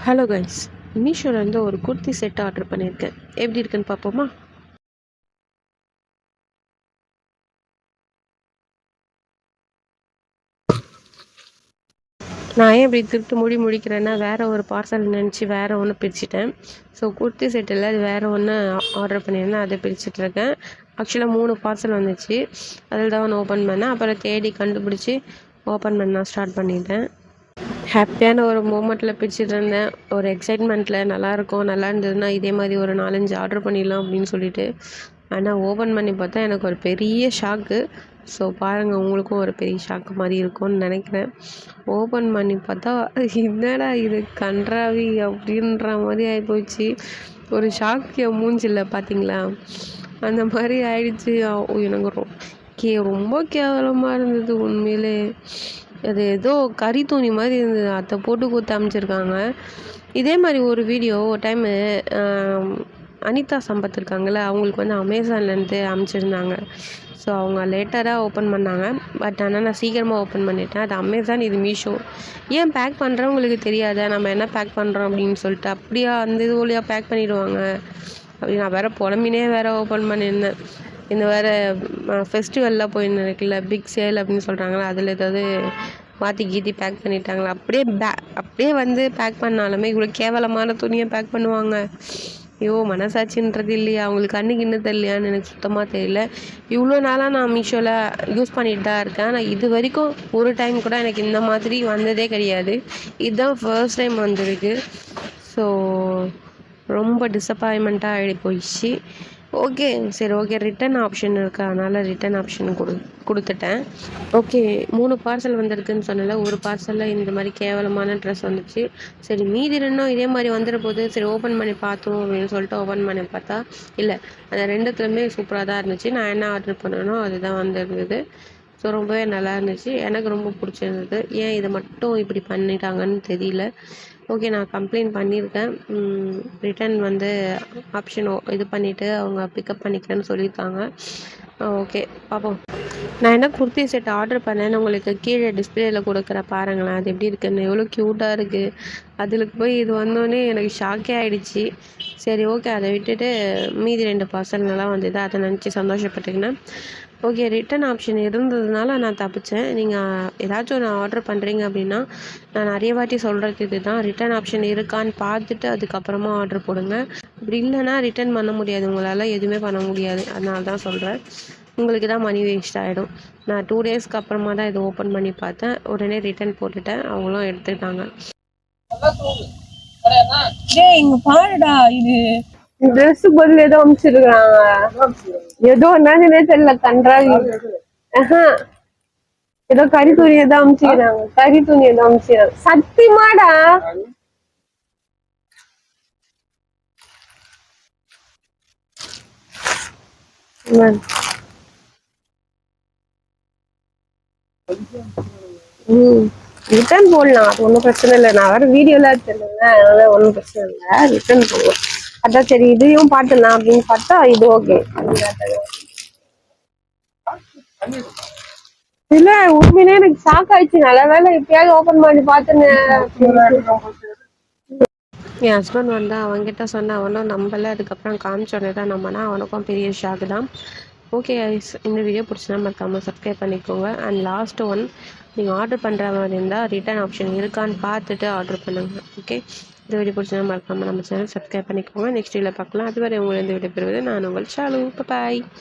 Hello guys, மீஷோலேருந்து ஒரு kurti set order பண்ணியிருக்கேன். எப்படி இருக்குன்னு பார்ப்போமா? நான் ஏன் இப்படி திருட்டு முடிக்கிறேன்னா, வேறு ஒரு பார்சல் நினச்சி வேறு ஒன்று பிரிச்சுட்டேன். ஸோ குர்த்தி செட்டில் அது வேறு ஒன்று ஆர்டர் பண்ணியிருந்தேன், அதை பிரிச்சுட்ருக்கேன். ஆக்சுவலாக 3 பார்சல் வந்துச்சு. அதில் தான் ஒன்று ஓப்பன் பண்ணேன். அப்புறம் தேடி கண்டுபிடிச்சி ஓப்பன் பண்ண ஸ்டார்ட் பண்ணிட்டேன். ஹாப்பியான ஒரு மூமெண்ட்டில் பிடிச்சிட்டு இருந்தேன். ஒரு எக்ஸைட்மெண்ட்டில் நல்லாயிருக்கும், நல்லா இருந்ததுன்னா இதே மாதிரி ஒரு 4-5 ஆர்டர் பண்ணிடலாம் அப்படின்னு சொல்லிட்டு. ஆனால் ஓப்பன் பண்ணி பார்த்தா எனக்கு ஒரு பெரிய ஷாக்கு. ஸோ பாருங்கள், உங்களுக்கும் ஒரு பெரிய ஷாக்கு மாதிரி இருக்கும்னு நினைக்கிறேன். ஓப்பன் பண்ணி பார்த்தா என்னடா இது கன்றாவி அப்படின்ற மாதிரி ஆகிப்போச்சு. ஒரு ஷாக்கு என் மூஞ்சில்ல பார்த்தீங்களா, அந்த மாதிரி ஆயிடுச்சு. எனக்கு ரொம்ப கேவலமாக இருந்தது உண்மையிலே. அது ஏதோ கறி துணி மாதிரி இருந்தது, அதை போட்டு கொடுத்து அமைச்சிருக்காங்க. இதே மாதிரி ஒரு வீடியோ ஒரு டைமு அனிதா சம்பத் இருக்காங்கள்ல, அவங்களுக்கு வந்து அமேசான்லேருந்து அமைச்சிருந்தாங்க. ஸோ அவங்க லேட்டராக ஓப்பன் பண்ணாங்க. பட் ஆனால் நான் சீக்கிரமாக ஓப்பன் பண்ணிட்டேன். அது அமேசான், இது மீஷோ. ஏன் பேக் பண்ணுறவங்களுக்கு தெரியாத நம்ம என்ன பேக் பண்ணுறோம் அப்படின்னு சொல்லிட்டு அப்படியா அந்த இது வழியாக பேக் பண்ணிடுவாங்க அப்படி நான் வேறு புலம்பினே வேறு ஓப்பன் பண்ணியிருந்தேன். இந்த வேறு ஃபெஸ்டிவல்லாம் போயின்னு இருக்குல்ல, பிக் சேல் அப்படின்னு சொல்கிறாங்களா, அதில் ஏதாவது மாற்றி கீத்தி பேக் பண்ணிட்டாங்களா? அப்படியே வந்து பேக் பண்ணாலுமே இவ்வளோ கேவலமான துணியை பேக் பண்ணுவாங்க. ஐயோ, மனசாட்சின்றது இல்லையா அவங்களுக்கு, கண்ணுக்கு இன்னும் தெரியலையான்னு எனக்கு சுத்தமாக தெரியல. இவ்வளோ நாளாக நான் மீஷோவில் யூஸ் பண்ணிட்டு தான் இருக்கேன். ஆனால் இது வரைக்கும் ஒரு டைம் கூட எனக்கு இந்த மாதிரி வந்ததே கிடையாது. இதுதான் ஃபர்ஸ்ட் டைம் வந்திருக்கு. ஸோ ரொம்ப டிசப்பாயின்மெண்ட்டாக ஆகிடி போயிடுச்சு. ஓகே, ரிட்டன் ஆப்ஷன் இருக்குது, அதனால் ரிட்டன் ஆப்ஷன் கொடுத்துட்டேன். ஓகே, 3 பார்சல் வந்திருக்குன்னு சொன்னல, ஒரு பார்சலில் இந்த மாதிரி கேவலமான ட்ரெஸ் வந்துச்சு. சரி, மீதி 2 இதே மாதிரி வந்துட போது, சரி ஓப்பன் பண்ணி பார்த்தோம் அப்படின்னு சொல்லிட்டு ஓப்பன் பண்ணி பார்த்தா இல்லை, அந்த 2த்துலையுமே சூப்பராக தான் இருந்துச்சு. நான் என்ன ஆர்டர் பண்ணனோ அதுதான் வந்துருந்தது. ஸோ ரொம்பவே நல்லா இருந்துச்சு, எனக்கு ரொம்ப பிடிச்சிருந்தது. ஏன் இதை மட்டும் இப்படி பண்ணிட்டாங்கன்னு தெரியல. ஓகே, நான் கம்ப்ளைண்ட் பண்ணியிருக்கேன். ரிட்டன் வந்து ஆப்ஷன் இது பண்ணிவிட்டு அவங்க பிக்கப் பண்ணிக்கிறேன்னு சொல்லியிருக்காங்க. ஓகே, பார்ப்போம். நான் என்ன குர்த்தி செட் ஆர்டர் பண்ணேன்னு உங்களுக்கு கீழே டிஸ்பிளேயில் கொடுக்குற பாருங்களேன், அது எப்படி இருக்குன்னு. எவ்வளோ க்யூட்டாக இருக்குது. அதில் போய் இது வந்தோடனே எனக்கு ஷாக்கே ஆகிடுச்சி. சரி ஓகே, அதை விட்டுட்டு மீதி 2 பார்சல் நல்லா வந்தது, அதை நினச்சி சந்தோஷப்பட்டுக்கினேன். ஓகே, ரிட்டன் ஆப்ஷன் இருந்ததுனால நான் தப்பிச்சேன். நீங்கள் ஏதாச்சும் ஒன்று ஆர்டர் பண்ணுறீங்க அப்படின்னா, நான் நிறைய வாட்டி சொல்கிறது இது தான், ரிட்டன் ஆப்ஷன் இருக்கான்னு பார்த்துட்டு அதுக்கப்புறமா ஆர்டர் போடுங்க. அப்படி இல்லைன்னா ரிட்டன் பண்ண முடியாது, உங்களால் எதுவுமே பண்ண முடியாது. அதனால தான் சொல்கிறேன், உங்களுக்கு தான் மணி வேஸ்ட் ஆகிடும். நான் 2 டேஸ்க்கு அப்புறமா தான் இதை ஓப்பன் பண்ணி பார்த்தேன். உடனே ரிட்டன் போட்டுட்டேன், அவங்களும் எடுத்துக்கிட்டாங்க. இங்க பாருடா, இது ட்ரெஸ் பதில் ஏதோ அமிச்சிருக்காங்க. ஏதோ என்னன்னு தெரியல, கன்றாவி. ஏதோ கறி துணி ஏதோ அமிச்சிக்கிறாங்க. சத்தியமாடா, ரிட்டர்ன் போடலாம், அது ஒன்றும் பிரச்சனை இல்லை. நான் வேற வீடியோலாம் எடுத்துருந்தேங்க, அதனால ஒன்றும் பிரச்சனை இல்லை, ரிட்டர்ன் போடலாம். அதான் சரி இதையும் பார்த்துலாம் அப்படின்னு பார்த்தா இது ஓகே. இல்ல, உண்மையிலே எனக்கு ஷாக் ஆயிடுச்சு. நல்ல வேலை எப்பயாவது ஓப்பன் பண்ணி பார்த்துன்னு. என் ஹஸ்பண்ட் வந்து அவன்கிட்ட சொன்ன, அவனும் நம்பலை. அதுக்கப்புறம் காமிச்சோடனே தான் நம்பினா, அவனுக்கும் பெரிய ஷாக்கு தான். ஓகே ஐஸ், இந்த வீடியோ பிடிச்சினா மறக்காமல் சப்ஸ்கிரைப் பண்ணிக்கோங்க. அண்ட் லாஸ்ட் ஒன், நீங்கள் ஆர்டர் பண்ணுற மாதிரி இருந்தால் ரிட்டன் ஆப்ஷன் இருக்கான்னு பார்த்துட்டு ஆர்டர் பண்ணுங்கள். ஓகே, இந்த வீடியோ பிடிச்சினா மறக்காமல் நம்ம சேனல் சப்ஸ்கிரைப் பண்ணிக்கோங்க. நெக்ஸ்ட் வீடியோவில் பார்க்கலாம். அதுவரை உங்களை இந்த வீடியோ பெறுவது நான் உங்கள் ஷாலு. பாய்.